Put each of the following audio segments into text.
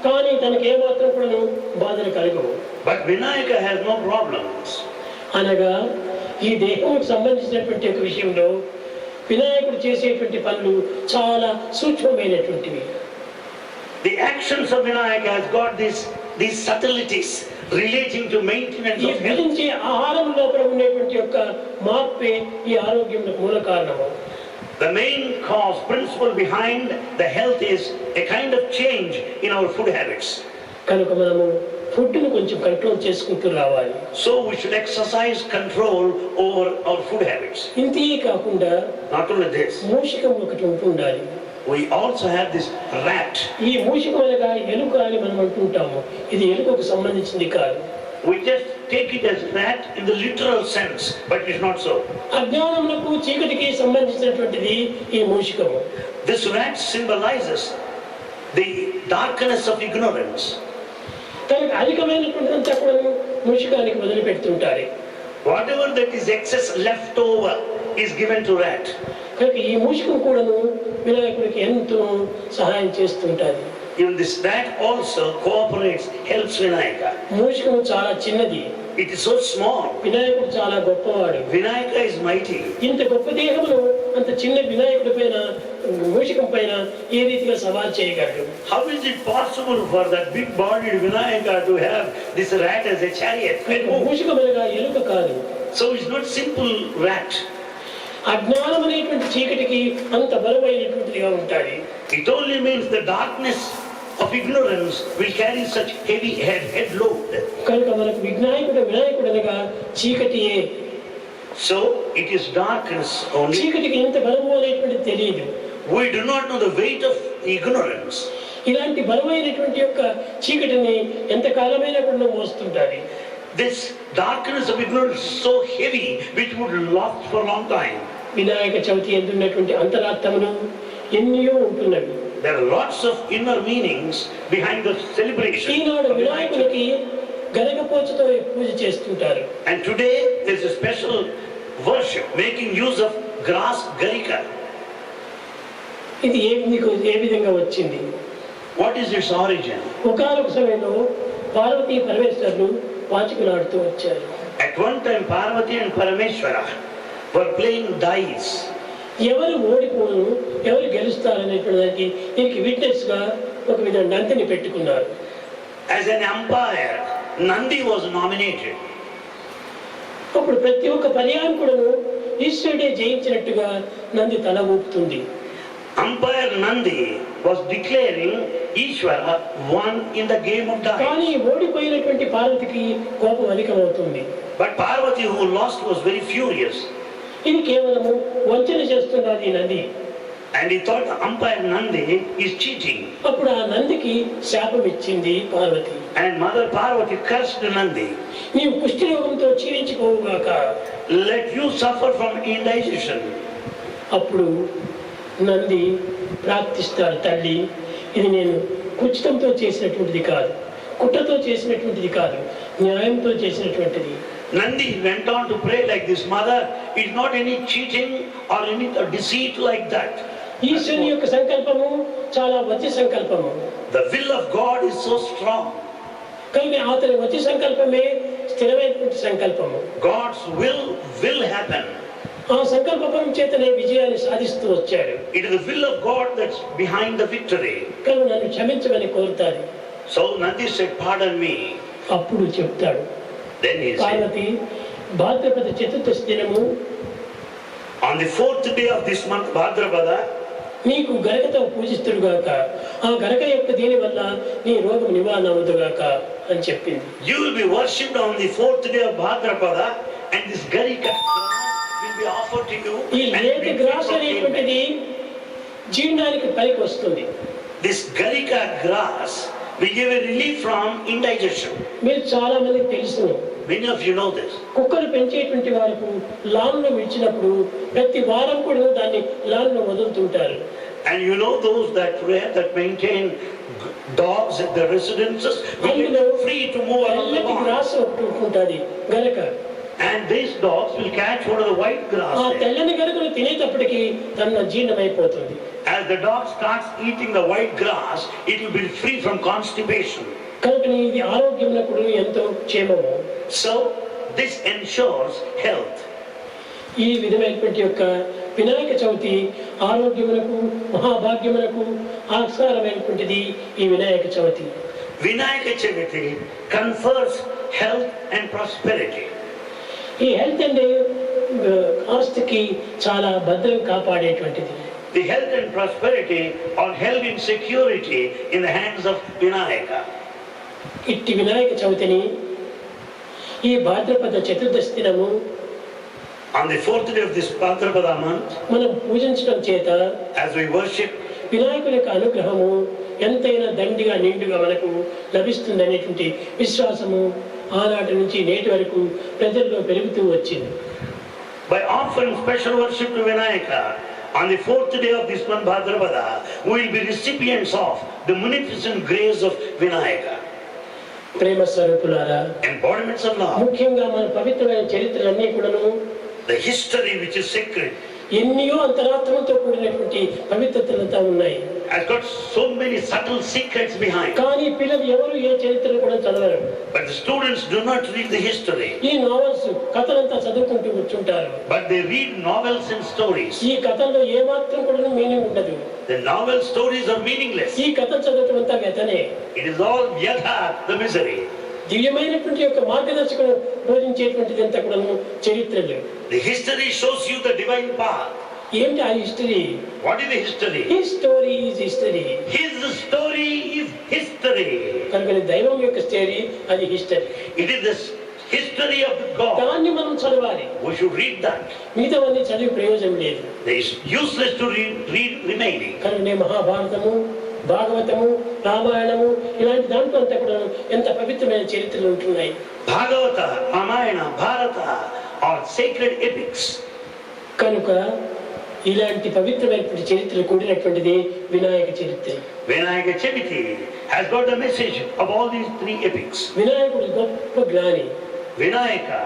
కానీ తనకి ఏమాత్రం కూడా బాధలు కలగవు. But Vinayaka has no problems. అనగా ఈ దేహంకు సంబంధించినటువంటి ఒక విషయంలో వినాయకుడు చేసేటువంటి పనులు చాలా సూక్ష్మమైనటువంటివి. The actions of Vinayaka has got these subtleties relating to maintenance ఈ of health. భుజించే ఆహారం లోపల ఉండేటువంటి యొక్క మార్పే ఈ ఆరోగ్యంకు మూల కారణము. The main cause, principle behind the health is a kind of change in our food habits. కనుక మనము ఫుడ్ను కొంచెం కంట్రోల్ చేసుకుంటూ రావాలి. So we should exercise control over our food habits. ఇంతే కాకుండా Not only this, మూషికం ఒకటి ఉంటుండాలి. we also have this rat. ఈ మూషికం అనగా ఎలుక అని మనం అంటుంటాము. ఇది ఎలుకకు సంబంధించింది కాదు. We just take it as rat in the literal sense, but it's not so. అజ్ఞానమునకు చీకటికి సంబంధించినటువంటిది ఈ మూషికము. This rat symbolizes the darkness of ignorance. తనకు అధికమైనటువంటిదంతా కూడా మూషికానికి వదిలిపెడుతుంటారు. Whatever that is excess left over is given to rat. కనుక ఈ మూషికం కూడాను వినాయకుడికి ఎంతో సహాయం చేస్తుంటారు. Even this rat also cooperates, helps Vinayaka. మూషికం చాలా చిన్నది. It is so small. వినాయకుడు చాలా గొప్పవాడు. Vinayaka is mighty. ఇంత గొప్ప దేహమును అంత చిన్న వినాయకుడి పైన మూషికం పైన ఏ రీతిగా సవాల్ చేయగలడు? How is it possible for that big bodied Vinayaka to have this rat as a chariot? మూషికం అనగా ఎలుక కాదు. So it's not simple rat. అజ్ఞానం అనేటువంటి చీకటికి అంత బలమైనటువంటిదిగా ఉంటాయి. It only means the darkness of ignorance will carry such heavy head load. కనుక మనకు వినాయకుడు అనగా చీకటియే. So it is darkness only. చీకటికి ఎంత బలము అనేటువంటిది తెలియదు. We do not know the weight of ignorance. ఇలాంటి బలమైనటువంటి యొక్క చీకటిని ఎంత కాలమైనా కూడా మోస్తుంటారు. This darkness of ignorance is so heavy which would last for a long time. Vinayaka Chavithi ఎందున్నటువంటి అంతరార్థములు ఎన్నో ఉంటున్నవి. There are lots of inner meanings behind the celebration. ఈనాడు వినాయకునికి గరగపోచతో పూజ చేస్తుంటారు. And today there is a special worship making use of grass garika. ఇది ఏ విధంగా వచ్చింది? What is its origin? ఒకానొక సమయంలో పార్వతీ పరమేశ్వరులు పాచికలాడుతూ వచ్చారు. At one time Parvati and Parameshwara were playing dice. ఎవరు ఓడిపోను ఎవరు గెలుస్తారనేటువంటి దానికి దీనికి విట్నెస్ గా ఒక విధంగా నందిని పెట్టుకున్నారు. As an umpire, Nandi was nominated. అప్పుడు ప్రతి ఒక్క పర్యాయం కూడా ఈశ్వరుడే జయించినట్టుగా నంది తల ఊపుతుంది. Umpire Nandi was declaring Ishvara won in the game of dice. కానీ ఓడిపోయినటువంటి పార్వతికి కోపం అధికమవుతుంది. But Parvati, who lost, was very furious. ఇది కేవలము వంచన చేస్తున్నది Nandi. And he thought umpire Nandi is cheating. అప్పుడు ఆ నందికి శాపం ఇచ్చింది Parvati. And Mother Parvati cursed Nandi. నీవు కుష్టి రోగంతో క్షీణించుకోవుగాక. Let you suffer from indigestion. అప్పుడు నంది ప్రార్థిస్తాడు, తల్లి ఇది నేను కుచితంతో చేసినటువంటిది కాదు, కుట్రతో చేసినటువంటిది కాదు, న్యాయంతో చేసినటువంటిది. Nandi went on to pray like this, Mother, it's not any cheating or any deceit like that. ఈశ్వరుని యొక్క సంకల్పము చాలా వజ్ర సంకల్పము. The will of God is so strong. కానీ అతని వజ్ర సంకల్పమే స్థిరమైనటువంటి సంకల్పము. God's will happen. ఆ సంకల్పం చేతనే విజయాన్ని సాధిస్తూ వచ్చాడు. It is the will of God that's behind the victory. కానీ నన్ను క్షమించమని కోరుతాడు. So Nandi said, pardon me. అప్పుడు చెప్తాడు, Then he said, పార్వతి భాద్రపద చతుర్దశి దినము on the 4th day of this month, Bhadrapada, నీకు గరకతో పూజిస్తుడుగాక, ఆ గరక యొక్క దీని వల్ల నీ రోగం నివారణ అవుదుగాక అని చెప్పింది. you will be worshipped on the 4th day of Bhadrapada, and this garika will be offered to you. ఈ And లేత be గ్రాస్ free from అనేటువంటిది జీర్ణానికి పనికి వస్తుంది. this garika grass will give a relief from indigestion. మీరు చాలా మందికి తెలుసు, Many of you know this. కుక్కలు పెంచేటువంటి వారికి లాన్లో విడిచినప్పుడు ప్రతి వారం కూడా దాన్ని లాన్లో వదులుతుంటారు. And you know those that maintain dogs at their residences will be free to move along the నల్లటి lawn. గ్రాస్ ఒకటి ఉంటుంది గరక. and these dogs will catch one of the white ఆ grass there. తెల్లని గరుకును తినేటప్పటికి తన జీర్ణమైపోతుంది. As the dog starts eating the white grass, it will be free from constipation. కనుక ఇది ఆరోగ్యమునకు ఎంతో క్షేమము. So this ensures health. ఈ విధమైనటువంటి యొక్క వినాయక చవితి ఆరోగ్యమునకు మహాభాగ్యమునకు ఆస్కారమైనటువంటిది ఈ Vinayaka Chavithi. Vinayaka Chaviti confers health and prosperity. ఈ హెల్త్ అండ్ ఆస్తికి చాలా భద్రం కాపాడేటువంటిది. The health and prosperity are held in security in the hands of Vinayaka. ఇట్టి వినాయక చవితిని ఈ భాద్రపద చతుర్దశి దినము On the fourth day of this Bhadrapada month, మనం పూజించడం చేత as we worship, వినాయకుని యొక్క అనుగ్రహము ఎంతైనా దండిగా నిండుగా మనకు లభిస్తుంది అనేటువంటి విశ్వాసము ఆనాటి నుంచి నేటి వరకు ప్రజల్లో పెరుగుతూ వచ్చింది. by offering special worship to Vinayaka, on the fourth day of this month Bhadrapada, we will be recipients of the munificent grace of Vinayaka. ప్రేమ స్వరూపులారా, Embodiments of love, ముఖ్యంగా మన పవిత్రమైన చరిత్రలన్నీ కూడాను the history which is sacred, ఎన్నో అంతరాత్మతో కూడినటువంటి పవిత్రతలంతా ఉన్నాయి. has got so many subtle secrets behind. కానీ పిల్లలు ఎవరు ఏ చరిత్రను కూడా చదవరు. But the students do not read the history, ఈ నావల్స్ కథలంతా చదువుకుంటూ కూర్చుంటారు. but they read novels and stories. ఈ కథల్లో ఏమాత్రం కూడా మీనింగ్ ఉండదు. The novel stories are meaningless. ఈ కథ చదవటం అంతా వ్యతనే. It is all yatha, the misery. దివ్యమైనటువంటి యొక్క మార్గదర్శకులు బోధించేటువంటిది అంతా కూడా చరిత్రలు. The history shows you the divine path. ఏంటి ఆ history? What is the history? His story is history. His story is history. కనుక దైవం యొక్క స్టోరీ అది history. It is the history of God. దాన్ని మనం చదవాలి. We should read that. మిగతావన్నీ చదివి ప్రయోజనం లేదు. It is useless to read remaining. కనుక మహాభారతము, భాగవతము, రామాయణము ఇలాంటి దాంట్లో అంతా కూడా ఎంత పవిత్రమైన చరిత్రలు ఉంటున్నాయి. Bhagavata, Ramayana, Bharata are sacred epics. కనుక ఇలాంటి పవిత్రమైనటువంటి చరిత్రలు కూడినటువంటిది వినాయక చరిత్ర. Vinayaka Chaviti has got the message of all these three epics. వినాయకుడు గొప్ప జ్ఞాని. Vinayaka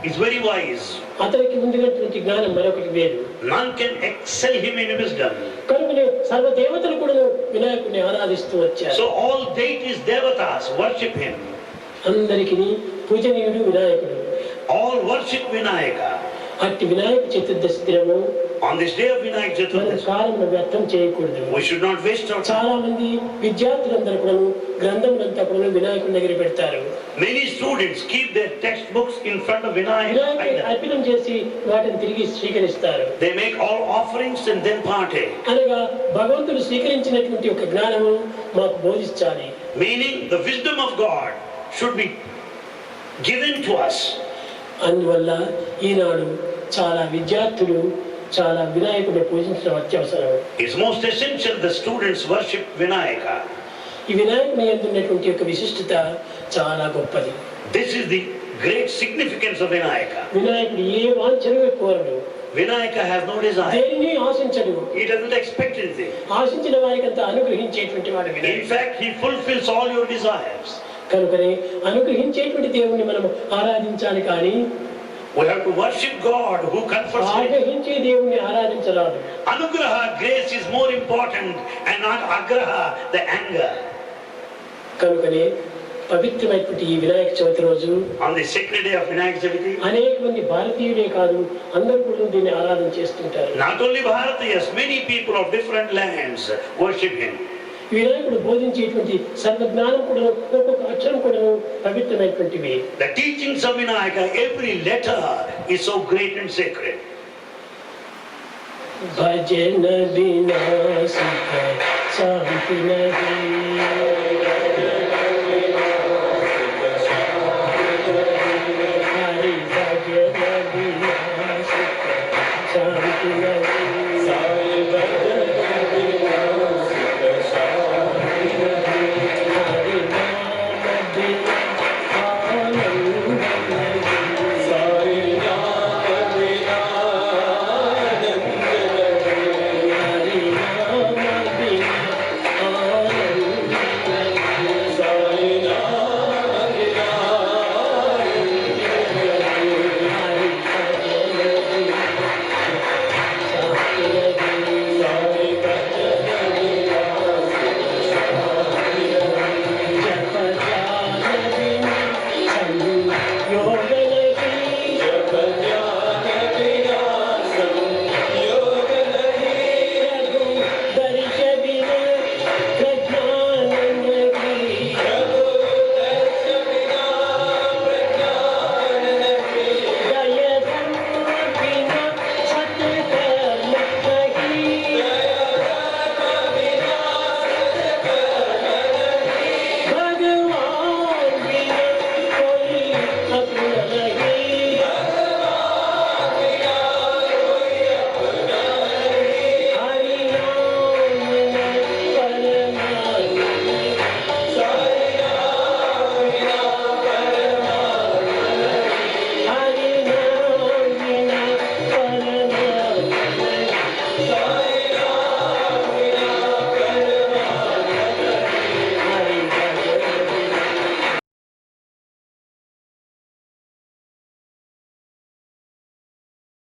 is very wise. అతనికి ముందున్నటువంటి జ్ఞానం మరొకటి వేరు. None can excel him in wisdom. కనుకనే సర్వ దేవతలు కూడా వినాయకుడిని ఆరాధిస్తూ వచ్చారు. So all deities, devatas worship him. అందరికీ పూజనీయుడు వినాయకుడు. All worship Vinayaka. అట్టి వినాయక చతుర్దశి దినము On this day of Vinayaka మనం Chaturdashi, కాలంలో వ్యర్థం చేయకూడదు. we should not waste our time. చాలా మంది విద్యార్థులందరూ కూడా గ్రంథములంతా కూడా వినాయకుడి దగ్గర పెడతారు. Many students keep their textbooks in front of వినాయకుడి Vinayaka. అర్పణం చేసి వాటిని తిరిగి స్వీకరిస్తారు. They make all offerings and then partake. అనగా భగవంతుడు స్వీకరించినటువంటి ఒక జ్ఞానము మాకు బోధించాలి. Meaning the wisdom of God should be given to us. అందువల్ల ఈనాడు చాలా విద్యార్థులు చాలా వినాయకుడిని పూజించడం అత్యవసరం. It's most essential the students worship Vinayaka. ఈ వినాయకుని యందు ఉన్నటువంటి యొక్క విశిష్టత చాలా గొప్పది. This is the great significance of Vinayaka. వినాయకుడు ఏ వాంఛను కోరడు. Vinayaka has no desire. దేనిని ఆశించడు. He doesn't expect anything. ఆశించిన వారికి అంతా అనుగ్రహించేటువంటి వాడు In వినాయకుడు. fact, he fulfills all your desires. కనుకనే అనుగ్రహించేటువంటి దేవుణ్ణి మనం ఆరాధించాలి కానీ We have to worship God who confers grace. ఆగ్రహించే దేవుణ్ణి ఆరాధించరాదు. Anugraha, grace is more important and not agraha, the anger. కనుకనే పవిత్రమైనటువంటి ఈ వినాయక చవితి రోజు On the sacred day of Vinayaka Chaviti, అనేక మంది భారతీయులే కాదు అందరూ కూడా దీన్ని ఆరాధన చేస్తుంటారు. not only Bharatiyas, many people of different lands worship him. వినాయకుడు బోధించేటువంటి సర్వజ్ఞానం కూడా ఒక్కొక్క అక్షరం కూడా పవిత్రమైనటువంటివి. The teachings of Vinayaka, every letter is so great and sacred. భజన వినాశక